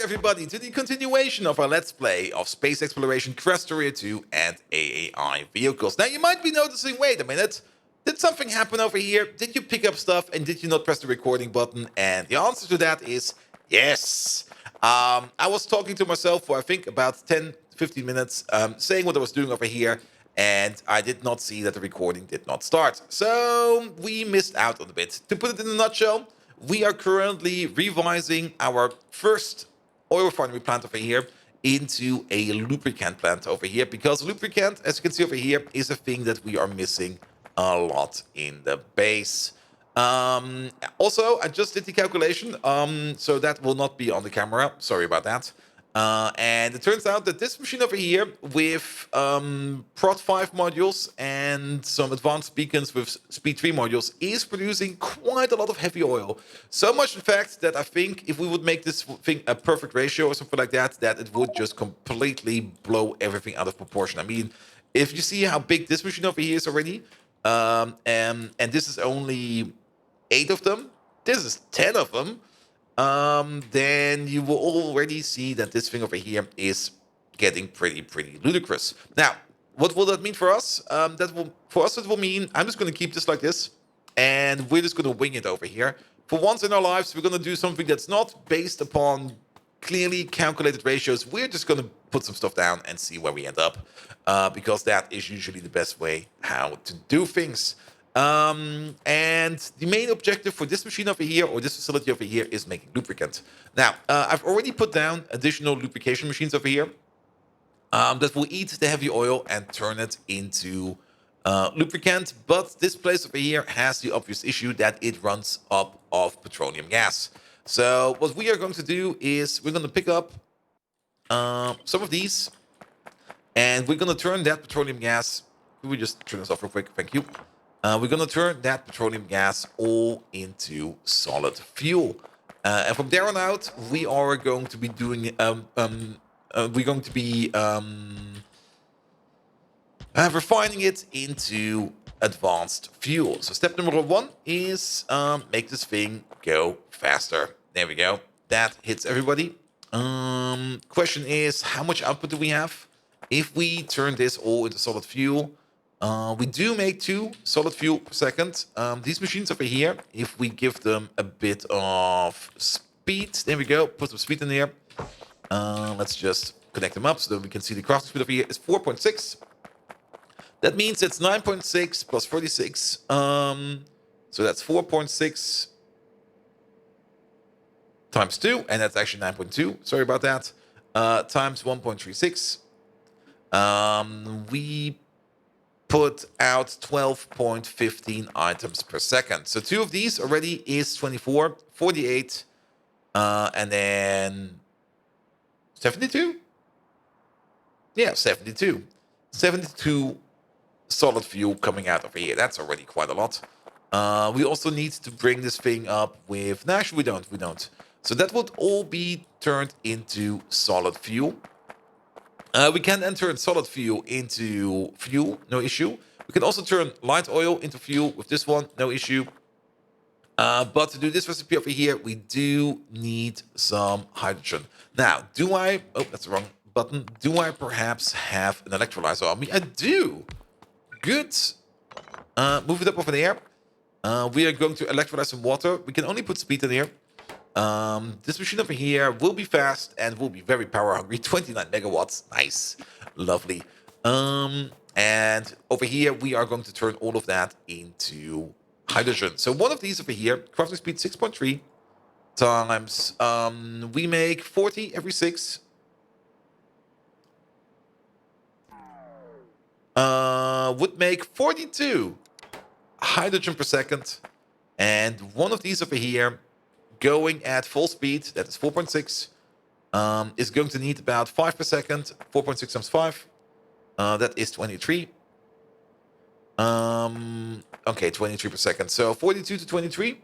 everybody, to the continuation of our Let's Play of Space Exploration, Krastorio 2 and AAI vehicles. Now, you might be noticing, wait a minute, did something happen over here? Did you pick up stuff and did you not press the recording button? And the answer to that is yes. I was talking to myself for, I think, about 10-15 minutes, saying what I was doing over here, and I did not see that the recording did not start. So we missed out on a bit. To put it in a nutshell, we are currently revising our first oil refinery plant over here into a lubricant plant over here, because lubricant, as you can see over here, is a thing that we are missing a lot in the base. Also, I just did the calculation, so that will not be on the camera. Sorry about that. And it turns out that this machine over here with Prot 5 modules and some advanced beacons with Speed 3 modules is producing quite a lot of heavy oil. So much in fact that I think if we would make this thing a perfect ratio or something like that, that it would just completely blow everything out of proportion. I mean, if you see how big this machine over here is already, and this is only 8 of them, this is 10 of them, then you will already see that this thing over here is getting pretty ludicrous. Now, what will that mean for us? For us it will mean I'm just going to keep this like this, and we're just going to wing it over here. For once in our lives, we're going to do something that's not based upon clearly calculated ratios. We're just going to put some stuff down and see where we end up, because that is usually the best way how to do things. And the main objective for this machine over here, or this facility over here, is making lubricant. Now, I've already put down additional lubrication machines over here that will eat the heavy oil and turn it into lubricant. But this place over here has the obvious issue that it runs up of petroleum gas. So what we are going to do is we're going to pick up some of these, and we're going to turn that petroleum gas. Can we just turn this off real quick? Thank you. We're going to turn that petroleum gas all into solid fuel. And from there on out, we are going to be doing, refining it into advanced fuel. So step number 1 is make this thing go faster. There we go. That hits everybody. Question is, how much output do we have? If we turn this all into solid fuel, we do make 2 solid fuel per second. These machines over here, if we give them a bit of speed, there we go, put some speed in here. Let's just connect them up so that we can see the crafting speed over here is 4.6. That means it's 9.6 plus 46. So that's 4.6 times 2, and that's actually 9.2. Sorry about that. Times 1.36. We put out 12.15 items per second. So 2 of these already is 24, 48, and then 72? Yeah, 72. 72 solid fuel coming out over here. That's already quite a lot. We also need to bring this thing up with... No, actually we don't. So that would all be turned into solid fuel. We can then turn solid fuel into fuel, no issue. We can also turn light oil into fuel with this one, no issue. But to do this recipe over here, we do need some hydrogen. Now, do I... Oh, that's the wrong button. Do I perhaps have an electrolyzer on me? I do. Good. Move it up over there. We are going to electrolyze some water. We can only put speed in here. This machine over here will be fast and will be very power hungry. 29 megawatts. Nice. Lovely. And over here, we are going to turn all of that into hydrogen. So one of these over here, crafting speed 6.3 times, we make 40 every 6. Would make 42 hydrogen per second. And one of these over here, going at full speed, that is 4.6, is going to need about 5 per second. 4.6 times 5, that is 23. Okay, 23 per second. So 42 to 23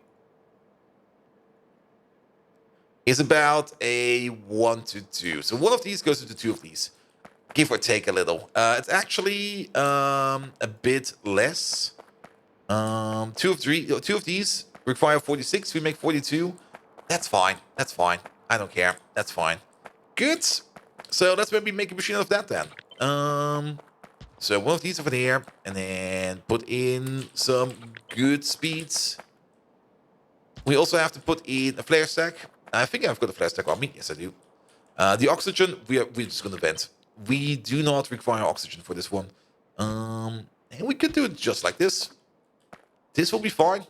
is about a 1 to 2. So one of these goes into 2 of these, give or take a little. It's actually a bit less. 2 of these require 46. We make 42. That's fine. That's fine. I don't care. That's fine. Good. So let's maybe make a machine out of that then. So one of these over there, and then put in some good speeds. We also have to put in a flare stack. I think I've got a flare stack on me. Yes, I do. The oxygen, we're just going to vent. We do not require oxygen for this one. And we could do it just like this. This will be fine.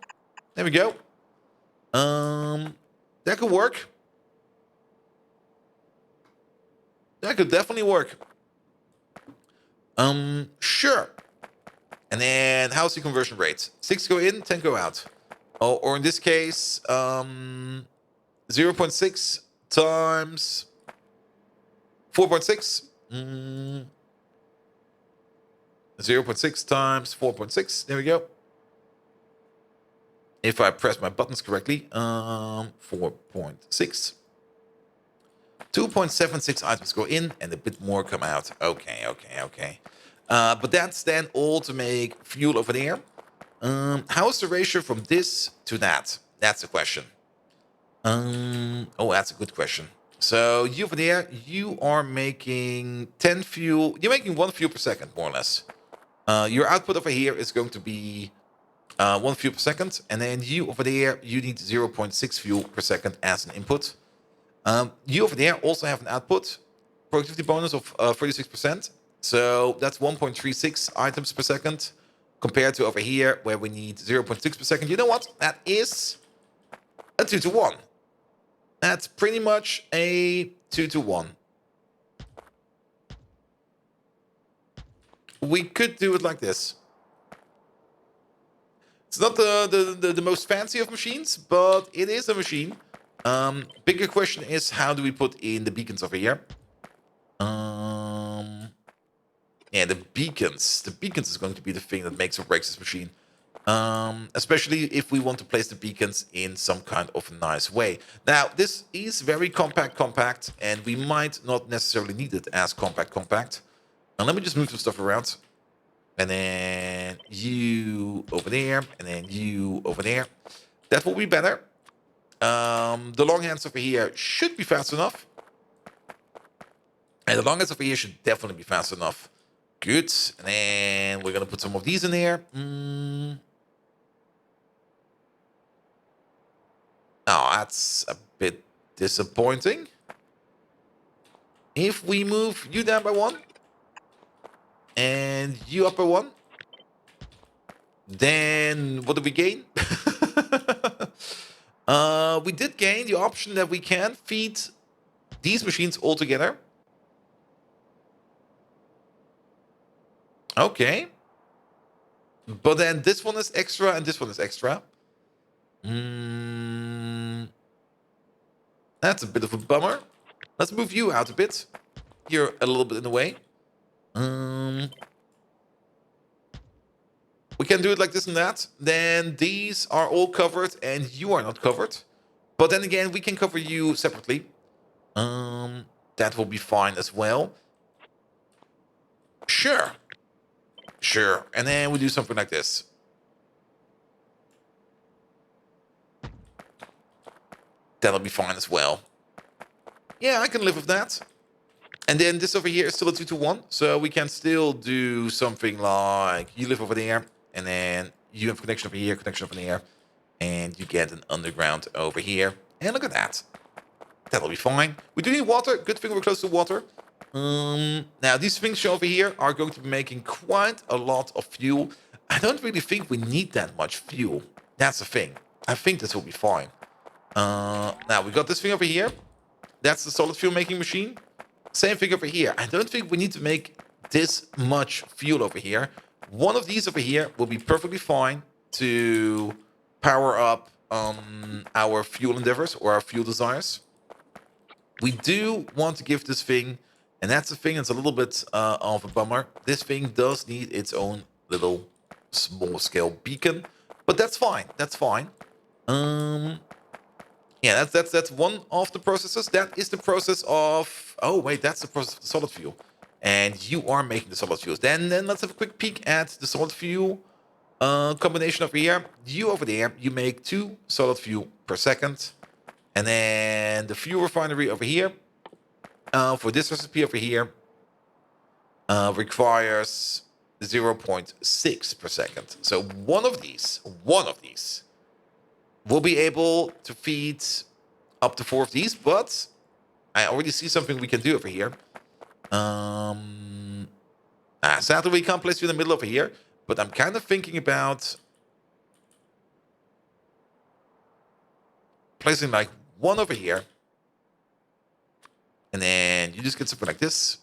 There we go. That could work. That could definitely work. Sure. And then how's the conversion rate? 6 go in, 10 go out. Oh, or in this case, 0.6 times 4.6. 0.6 times 4.6. There we go. If I press my buttons correctly, 4.6. 2.76 items go in and a bit more come out. Okay. But that's then all to make fuel over there. How's the ratio from this to that? That's the question. Oh, that's a good question. So you over there, you are making 10 fuel. You're making 1 fuel per second, more or less. Your output over here is going to be 1 fuel per second. And then you over there, you need 0.6 fuel per second as an input. You over there also have an output productivity bonus of 36%. So that's 1.36 items per second compared to over here where we need 0.6 per second. You know what? That is a 2 to 1. That's pretty much a 2 to 1. We could do it like this. It's not the most fancy of machines, but it is a machine. Bigger question is, how do we put in the beacons over here? Yeah, the beacons. The beacons is going to be the thing that makes or breaks this machine. Especially if we want to place the beacons in some kind of nice way. Now, this is very compact, and we might not necessarily need it as compact. Now, let me just move some stuff around. And then you over there, and then you over there. That will be better. The long hands over here should be fast enough. And the long hands over here should definitely be fast enough. Good. And then we're going to put some of these in there. Oh, that's a bit disappointing. If we move you down by 1 and you up by 1, then what do we gain? We did gain the option that we can feed these machines all together. Okay. But then this one is extra and this one is extra. That's a bit of a bummer. Let's move you out a bit. You're a little bit in the way. We can do it like this and that. Then these are all covered and you are not covered. But then again, we can cover you separately. That will be fine as well. Sure. And then we do something like this. That'll be fine as well. Yeah, I can live with that. And then this over here is still a 2 to 1. So we can still do something like you live over there. And then you have connection over here, connection over there. And you get an underground over here. And look at that. That'll be fine. We do need water. Good thing we're close to water. Now, these things over here are going to be making quite a lot of fuel. I don't really think we need that much fuel. That's the thing. I think this will be fine. Now, we got this thing over here. That's the solid fuel making machine. Same thing over here. I don't think we need to make this much fuel over here. One of these over here will be perfectly fine to power up our fuel endeavors or our fuel desires. We do want to give this thing, and that's the thing, it's a little bit of a bummer. This thing does need its own little small scale beacon, but that's fine. That's fine. Yeah, that's one of the processes. That is the process of... Oh, wait, that's the process of the solid fuel. And you are making the solid fuels. Then let's have a quick peek at the solid fuel combination over here. You over there, you make 2 solid fuel per second. And then the fuel refinery over here. for this recipe over here, requires 0.6 per second. So one of these will be able to feed up to 4 of these, but I already see something we can do over here. Sadly, we can't place you in the middle over here, but I'm kind of thinking about placing like one over here, and then you just get something like this.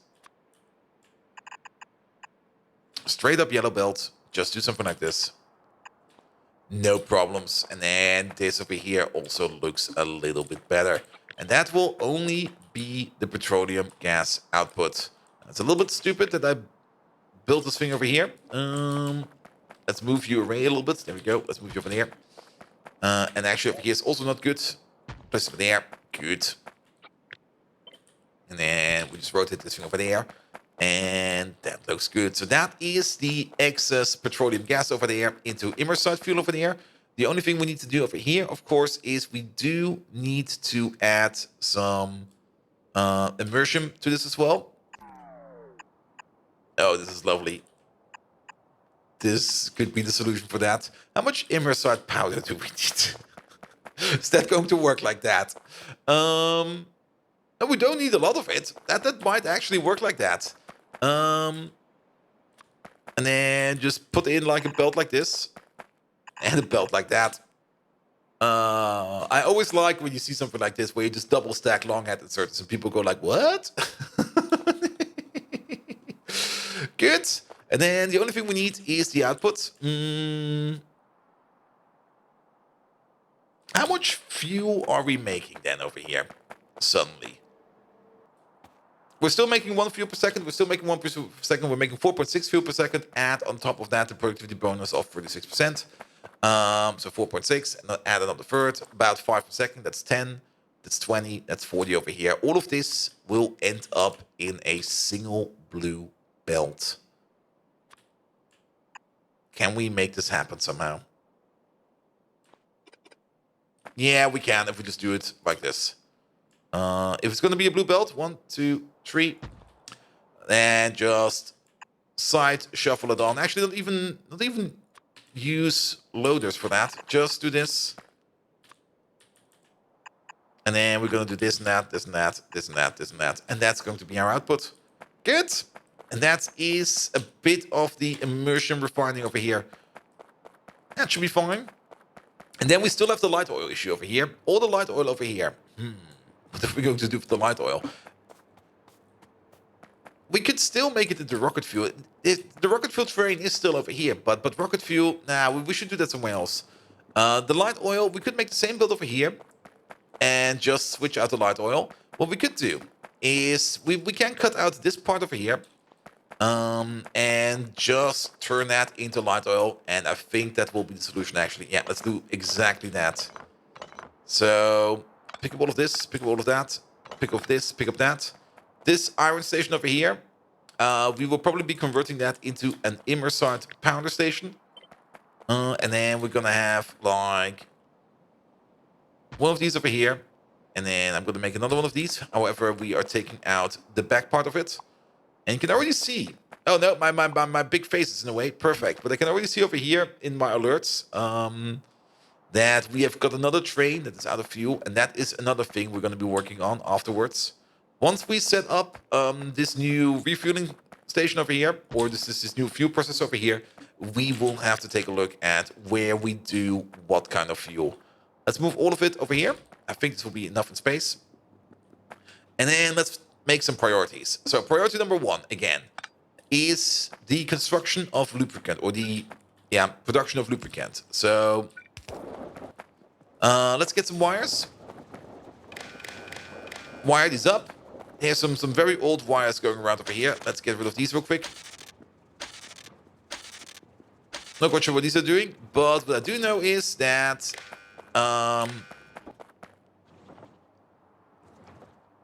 Straight up yellow belt, just do something like this. No problems. And then this over here also looks a little bit better. And that will only be the petroleum gas output. It's a little bit stupid that I built this thing over here. Let's move you array a little bit. There we go. Let's move you over there. And actually over here is also not good. Place it over there. Good. And then we just rotate this thing over there. And that looks good. So that is the excess petroleum gas over there into immersion fuel over there. The only thing we need to do over here, of course, is we do need to add some immersion to this as well. Oh, this is lovely. This could be the solution for that. How much immersion powder do we need? Is that going to work like that? No, we don't need a lot of it. That might actually work like that. And then just put in like a belt like this. And a belt like that. I always like when you see something like this where you just double stack long head inserts and people go like, what? Good. And then the only thing we need is the output. How much fuel are we making then over here? Suddenly. We're still making 1 fuel per second. We're still making 1 fuel per second. We're making 4.6 fuel per second. Add on top of that the productivity bonus of 36%. So 4.6. And add another third. About 5 per second. That's 10. That's 20. That's 40 over here. All of this will end up in a single blue belt. Can we make this happen somehow? Yeah, we can if we just do it like this. If it's going to be a blue belt, 1, 2, 3, and just side shuffle it on. Actually, not even use loaders for that. Just do this, and then we're going to do this and that, this and that, this and that, this and that, and that's going to be our output. Good, and that is a bit of the immersion refining over here. That should be fine. And then we still have the light oil issue over here. All the light oil over here. What are we going to do with the light oil? We could still make it into rocket fuel. The rocket fuel train is still over here, but rocket fuel, nah, we should do that somewhere else. The light oil, we could make the same build over here and just switch out the light oil. What we could do is we can cut out this part over here and just turn that into light oil. And I think that will be the solution, actually. Yeah, let's do exactly that. So pick up all of this, pick up all of that, pick up this, pick up that. This iron station over here, we will probably be converting that into an immersion pounder station. And then we're going to have like one of these over here. And then I'm going to make another one of these. However, we are taking out the back part of it. And you can already see. Oh, no, my big face is in the way. Perfect. But I can already see over here in my alerts that we have got another train that is out of fuel. And that is another thing we're going to be working on afterwards. Once we set up this new refueling station over here, or this new fuel process over here, we will have to take a look at where we do what kind of fuel. Let's move all of it over here. I think this will be enough in space. And then let's make some priorities. So priority number 1, again, is the construction of lubricant, or the production of lubricant. So let's get some wires. Wire these up. Here's some very old wires going around over here. Let's get rid of these real quick. Not quite sure what these are doing, but what I do know is that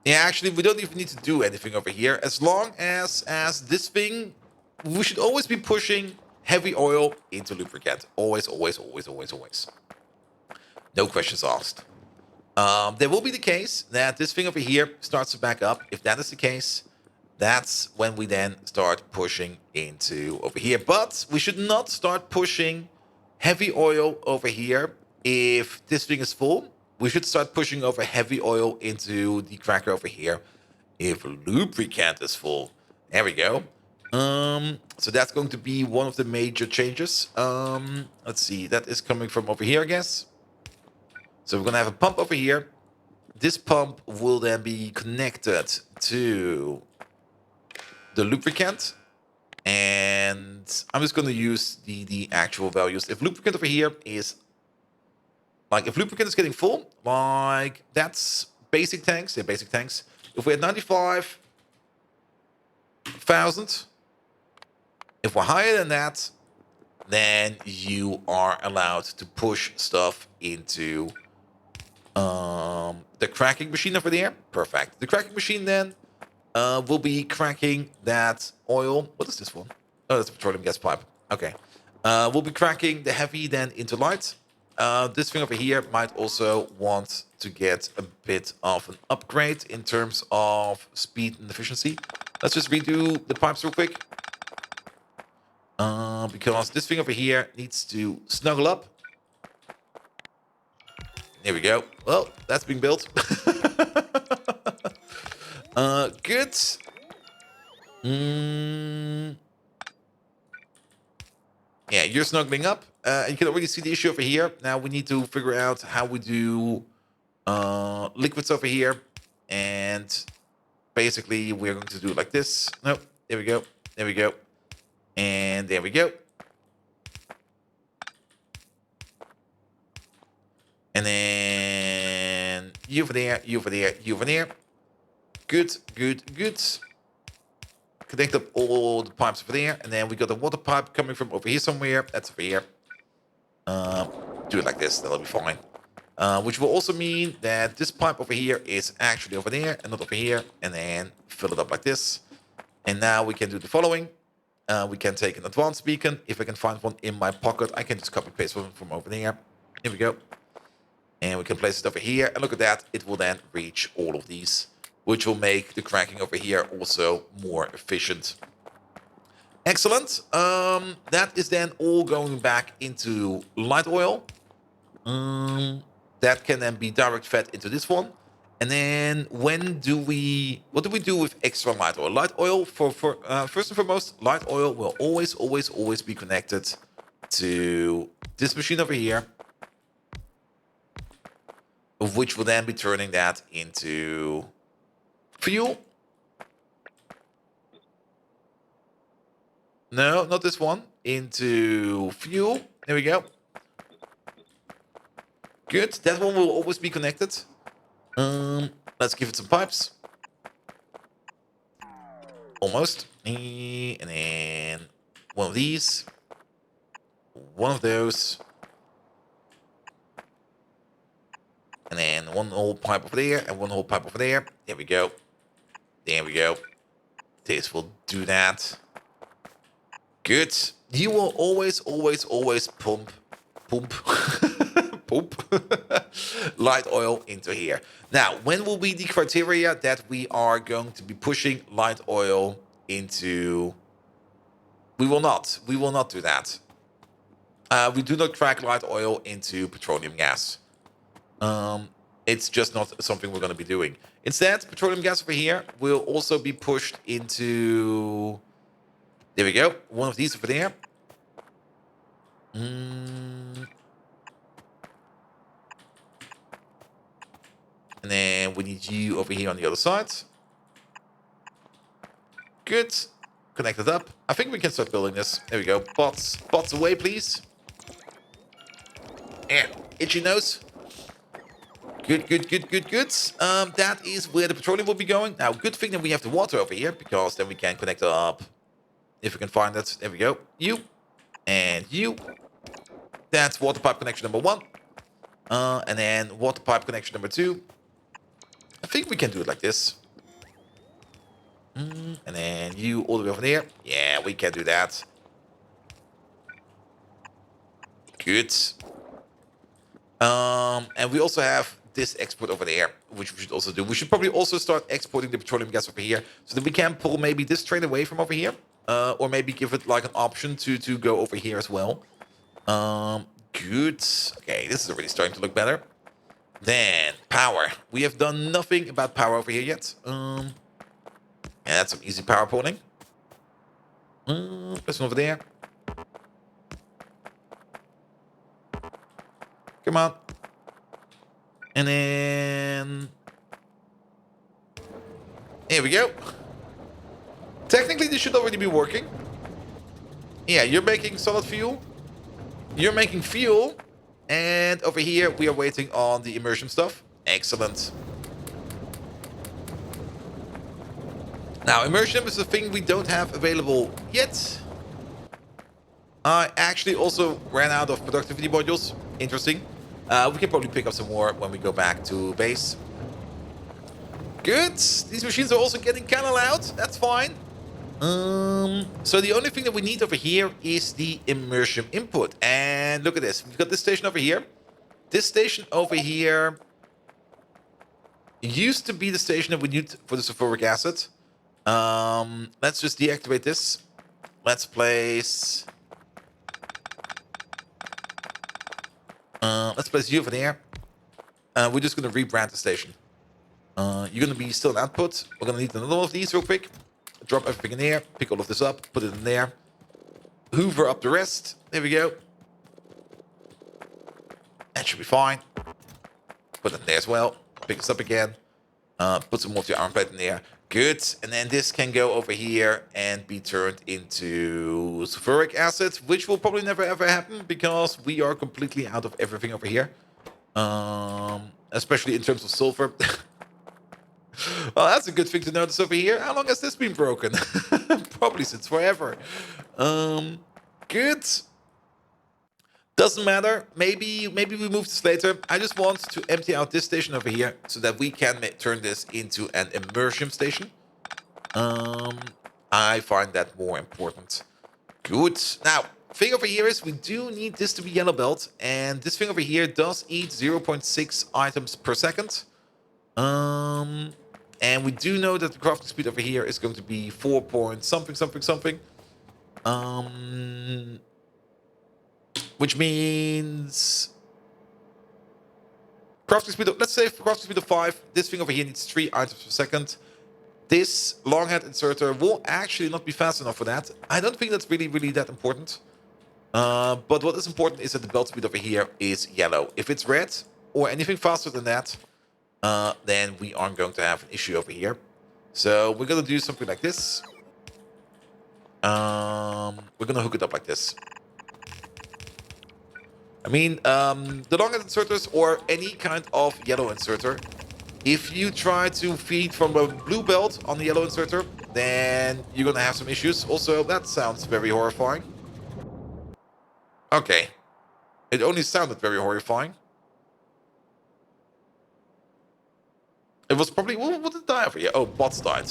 yeah, actually, we don't even need to do anything over here. As long as this thing, we should always be pushing heavy oil into lubricant. Always, always, always, always, always. No questions asked. There will be the case that this thing over here starts to back up. If that is the case, that's when we then start pushing into over here. But we should not start pushing heavy oil over here if this thing is full. We should start pushing over heavy oil into the cracker over here if lubricant is full. There we go. So that's going to be one of the major changes. Let's see, that is coming from over here, I guess. So we're gonna have a pump over here. This pump will then be connected to the lubricant. And I'm just gonna use the actual values. If lubricant over here is like, if lubricant is getting full, like that's basic tanks, they're basic tanks. If we're at 95,000, if we're higher than that, then you are allowed to push stuff into the cracking machine over there. Perfect. The cracking machine then will be cracking that oil. What is this one? Oh, that's a petroleum gas pipe. Okay. We'll be cracking the heavy then into light. This thing over here might also want to get a bit of an upgrade in terms of speed and efficiency. Let's just redo the pipes real quick. Because this thing over here needs to snuggle up. There we go. Well, that's being built. Good. Yeah, you're snuggling up. You can already see the issue over here. Now we need to figure out how we do liquids over here. And basically we're going to do it like this. Nope. There we go. There we go. And there we go. And then you over there, you over there, you over there. Good, good, good. Connect up all the pipes over there. And then we got a water pipe coming from over here somewhere. That's over here. Do it like this. That'll be fine. Which will also mean that this pipe over here is actually over there and not over here. And then fill it up like this. And now we can do the following. We can take an advanced beacon. If I can find one in my pocket, I can just copy paste one from over there. Here we go. And we can place it over here. And look at that. It will then reach all of these, which will make the cracking over here also more efficient. Excellent. That is then all going back into light oil. That can then be direct fed into this one. And then what do we do with extra light oil? Light oil, first and foremost, light oil will always be connected to this machine over here, of which will then be turning that into fuel. No, not this one. Into fuel. There we go. Good. That one will always be connected. Let's give it some pipes. Almost. And then one of these. One of those. And then one whole pipe over there and one whole pipe over there. There we go. There we go. This will do that. Good. You will always pump light oil into here. Now, when will be the criteria that we are going to be pushing light oil into? We will not do that. We do not crack light oil into petroleum gas. It's just not something we're going to be doing. Instead, petroleum gas over here will also be pushed into... There we go. One of these over there. And then we need you over here on the other side. Good. Connect it up. I think we can start building this. There we go. Pots away, please. Yeah. Itchy nose. Good. That is where the petroleum will be going. Now, good thing that we have the water over here, because then we can connect it up. If we can find it. There we go. You. And you. That's water pipe connection number 1. And then water pipe connection number 2. I think we can do it like this. And then you all the way over there. Yeah, we can do that. Good. And we also have this export over there, which we should also do. We should probably also start exporting the petroleum gas over here so that we can pull maybe this train away from over here. Or maybe give it like an option to go over here as well. Good. Okay, this is already starting to look better. Then power. We have done nothing about power over here yet. Yeah, that's some easy power pulling. This one over there. Come on. And then here we go. Technically, this should already be working. Yeah, you're making solid fuel. You're making fuel. And over here, we are waiting on the immersion stuff. Excellent. Now, immersion is a thing we don't have available yet. I actually also ran out of productivity modules. Interesting. We can probably pick up some more when we go back to base. Good. These machines are also getting kind of loud. That's fine. So the only thing that we need over here is the immersion input. And look at this. We've got this station over here. This station over here used to be the station that we need for the sulfuric acid. Let's just deactivate this. Let's place... let's place you over there. We're just going to rebrand the station. You're going to be still an output. We're going to need another one of these real quick. Drop everything in there. Pick all of this up. Put it in there. Hoover up the rest. There we go. That should be fine. Put it in there as well. Pick this up again. Put some more of your arm plate in there. Good. And then this can go over here and be turned into sulfuric acid, which will probably never ever happen because we are completely out of everything over here. Especially in terms of sulfur. Well, that's a good thing to notice over here. How long has this been broken? Probably since forever. Good. Doesn't matter. Maybe we move this later. I just want to empty out this station over here so that we can turn this into an immersion station. I find that more important. Good. Now, thing over here is we do need this to be yellow belt, and this thing over here does eat 0.6 items per second. And we do know that the crafting speed over here is going to be 4 point something. Which means crafting speed of, let's say for crafting speed of 5, this thing over here needs 3 items per second. This long head inserter will actually not be fast enough for that. I don't think that's really that important. But what is important is that the belt speed over here is yellow. If it's red or anything faster than that, then we aren't going to have an issue over here. So we're going to do something like this. We're going to hook it up like this. I mean, the long head inserters or any kind of yellow inserter, if you try to feed from a blue belt on the yellow inserter, then you're going to have some issues. Also, that sounds very horrifying. Okay. It only sounded very horrifying. It was probably... What did die over here? Oh, bots died.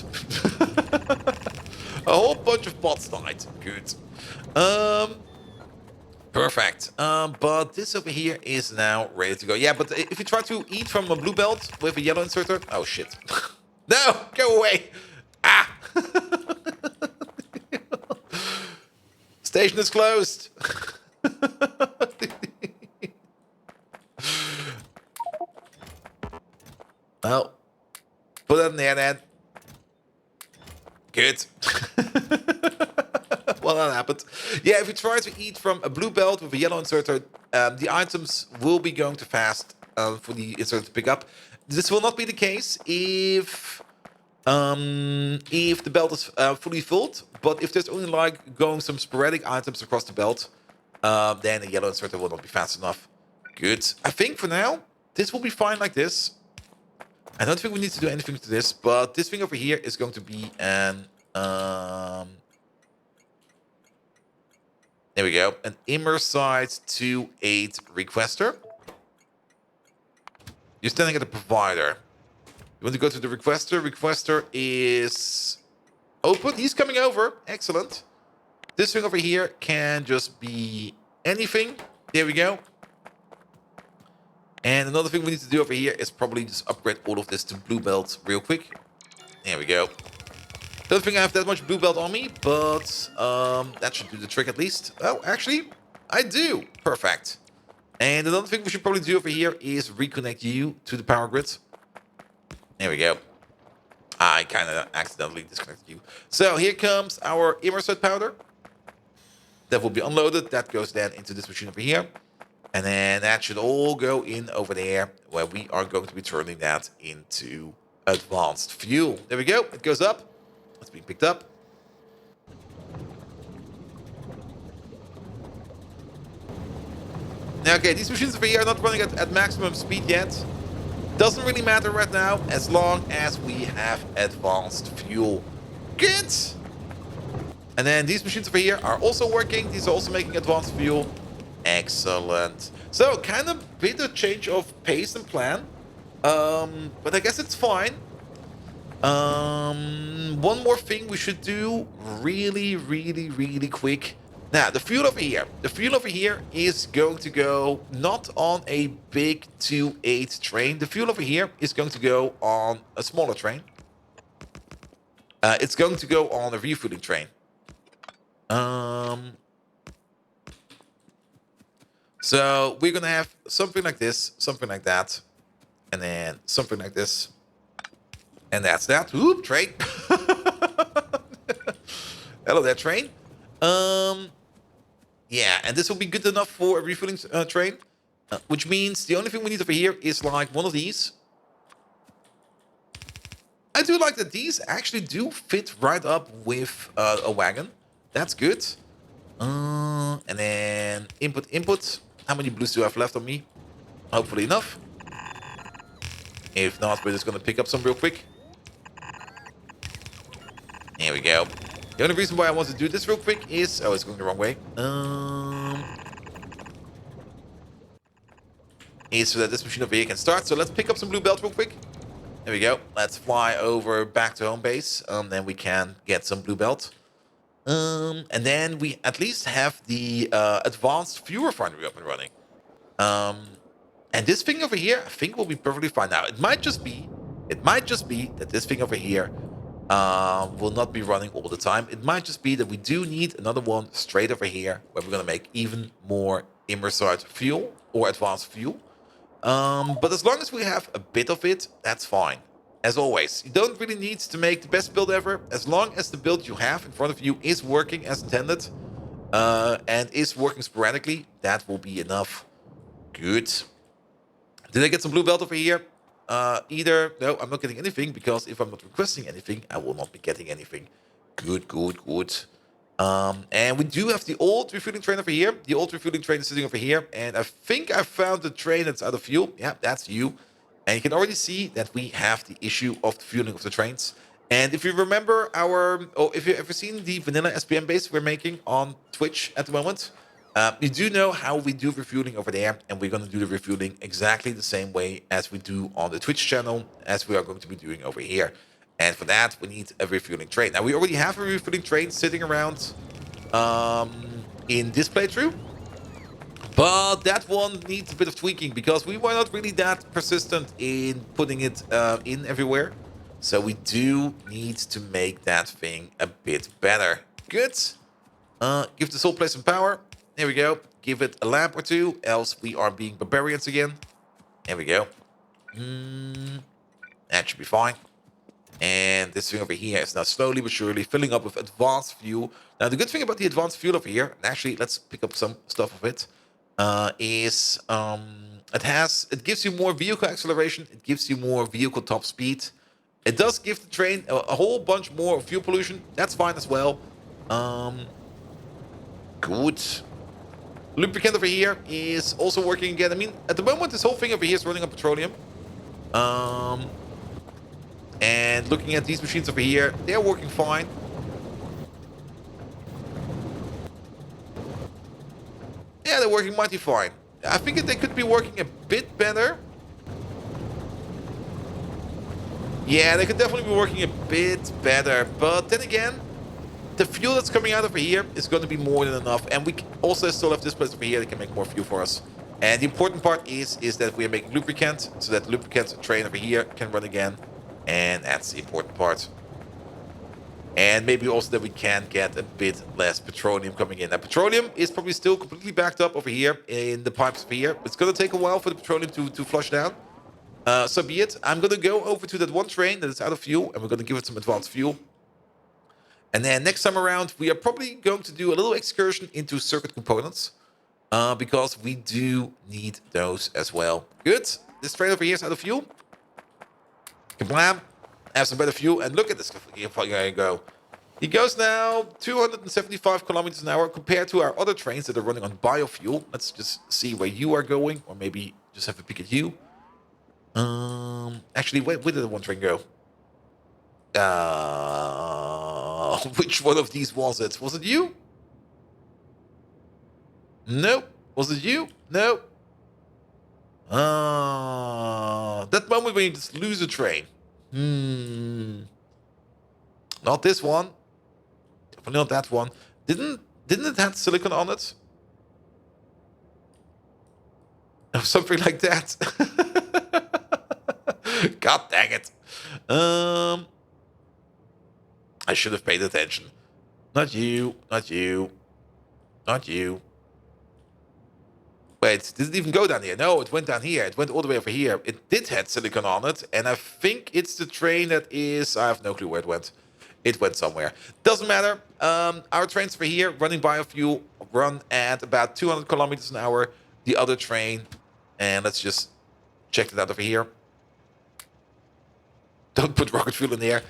A whole bunch of bots died. Good. Perfect. But this over here is now ready to go. Yeah, but if you try to eat from a blue belt with a yellow inserter... Oh, shit. No! Go away! Ah! Station is closed. Well, put that in there then. Good. Well, that happened. Yeah, if you try to eat from a blue belt with a yellow inserter, the items will be going too fast for the inserter to pick up. This will not be the case if the belt is fully filled. But if there's only like going some sporadic items across the belt, then the yellow inserter will not be fast enough. Good. I think for now, this will be fine like this. I don't think we need to do anything to this, but this thing over here is going to be an... there we go. An Immersion 28 requester. You're standing at the provider. You want to go to the requester. Requester is open. He's coming over. Excellent. This thing over here can just be anything. There we go. And another thing we need to do over here is probably just upgrade all of this to blue belt real quick. There we go. Don't think I have that much blue belt on me, but that should do the trick at least. Oh, actually, I do. Perfect. And another thing we should probably do over here is reconnect you to the power grid. There we go. I kind of accidentally disconnected you. So here comes our Immersion powder. That will be unloaded. That goes then into this machine over here. And then that should all go in over there, where we are going to be turning that into advanced fuel. There we go. It goes up. It's being picked up. Now, okay, these machines over here are not running at maximum speed yet. Doesn't really matter right now, as long as we have advanced fuel. Good! And then these machines over here are also working. These are also making advanced fuel. Excellent. So, kind of bit of change of pace and plan. But I guess it's fine. One more thing we should do really quick. Now, the fuel over here. The fuel over here is going to go not on a big 2.8 train. The fuel over here is going to go on a smaller train. It's going to go on a refueling train. So we're gonna have something like this, something like that, and then something like this, and that's that. Oop, train. Hello there, train. Yeah, and this will be good enough for a refueling train, which means the only thing we need over here is like one of these. I do like that these actually do fit right up with a wagon. That's good. And then input. How many blues do I have left on me? Hopefully enough. If not, we're just going to pick up some real quick. There we go. The only reason why I want to do this real quick is... Oh, it's going the wrong way. Is so that this machine over here can start. So let's pick up some blue belt real quick. There we go. Let's fly over back to home base. Then we can get some blue belt. And then we at least have the advanced fuel refinery up and running. And this thing over here, I think will be perfectly fine. Now, it might just be that this thing over here will not be running all the time. It might just be that we do need another one straight over here, where we're going to make even more immersion fuel or advanced fuel. But as long as we have a bit of it, that's fine. As always, you don't really need to make the best build ever. As long as the build you have in front of you is working as intended and is working sporadically, that will be enough. Good. Did I get some blue belt over here? Either. No, I'm not getting anything, because if I'm not requesting anything, I will not be getting anything. Good. And we do have the old refueling train over here. The old refueling train is sitting over here. And I think I found the train that's out of fuel. Yeah, that's you. And you can already see that we have the issue of the fueling of the trains. And if you remember if you've ever seen the vanilla SPM base we're making on Twitch at the moment, you do know how we do refueling over there. And we're going to do the refueling exactly the same way as we do on the Twitch channel, as we are going to be doing over here. And for that, we need a refueling train. Now, we already have a refueling train sitting around in this playthrough. But that one needs a bit of tweaking, because we were not really that persistent in putting it in everywhere. So we do need to make that thing a bit better. Good. Give this whole place some power. There we go. Give it a lamp or two, else we are being barbarians again. There we go. That should be fine. And this thing over here is now slowly but surely filling up with advanced fuel. Now, the good thing about the advanced fuel over here, and actually, let's pick up some stuff of it. It gives you more vehicle acceleration, it gives you more vehicle top speed. It does give the train a whole bunch more fuel pollution. That's fine as well. Good. Lubricant over here is also working again. I mean, at the moment, this whole thing over here is running on petroleum. And looking at these machines over here, they're working fine. Yeah, they're working mighty fine. I think that they could be working a bit better. Yeah, they could definitely be working a bit better. But then again, the fuel that's coming out over here is going to be more than enough. And we also still have this place over here that can make more fuel for us. And the important part is that we are making lubricant, so that lubricant train over here can run again. And that's the important part. And maybe also that we can get a bit less petroleum coming in. Now, petroleum is probably still completely backed up over here in the pipes over here. It's going to take a while for the petroleum to flush down. So be it. I'm going to go over to that one train that is out of fuel, and we're going to give it some advanced fuel. And then next time around, we are probably going to do a little excursion into circuit components. Because we do need those as well. Good. This train over here is out of fuel. Kablam. Have some better fuel. And look at this guy go. He goes now 275 kilometers an hour compared to our other trains that are running on biofuel. Let's just see where you are going. Or maybe just have a peek at you. Actually, where did the one train go? Which one of these was it? Was it you? Nope. Was it you? No. That moment when you just lose a train. Not this one. Definitely not that one. Didn't it have silicon on it? Or something like that. God dang it. I should have paid attention. Not you. Not you. Not you. Wait, did it even go down here? No, it went down here. It went all the way over here. It did have silicon on it, and I think it's the train that is... I have no clue where it went. It went somewhere. Doesn't matter. Our trains over here, running biofuel, run at about 200 kilometers an hour. The other train, and let's just check it out over here. Don't put rocket fuel in there.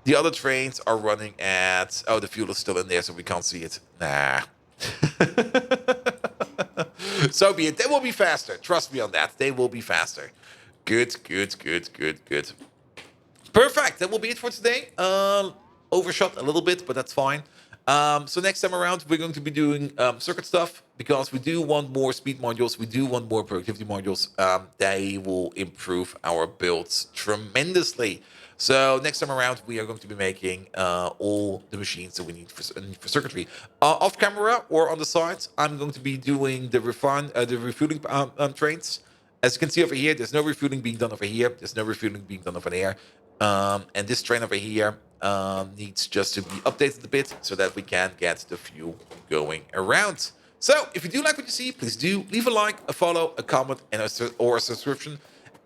The other trains are running at... Oh, the fuel is still in there, so we can't see it. Nah. So be it. They will be faster. Trust me on that. They will be faster. Good, good, good, good, good. Perfect. That will be it for today. Overshot a little bit, but that's fine. So next time around, we're going to be doing circuit stuff because we do want more speed modules. We do want more productivity modules. They will improve our builds tremendously. So next time around, we are going to be making all the machines that we need for circuitry. Off camera or on the side, I'm going to be doing the refueling trains. As you can see over here, there's no refueling being done over here. There's no refueling being done over there. And this train over here needs just to be updated a bit so that we can get the fuel going around. So if you do like what you see, please do leave a like, a follow, a comment, and or a subscription.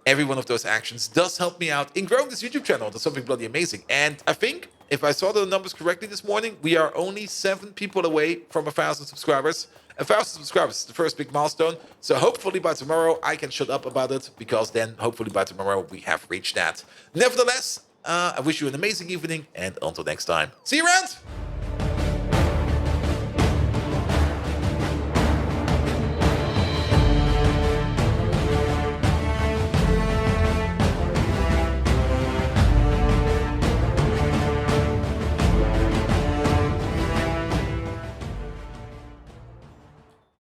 Every one of those actions does help me out in growing this YouTube channel to something bloody amazing. And I think, if I saw the numbers correctly this morning, we are only 7 people away from 1,000 subscribers. 1,000 subscribers is the first big milestone. So hopefully by tomorrow I can shut up about it, because then hopefully by tomorrow we have reached that. Nevertheless, I wish you an amazing evening, and until next time, see you around!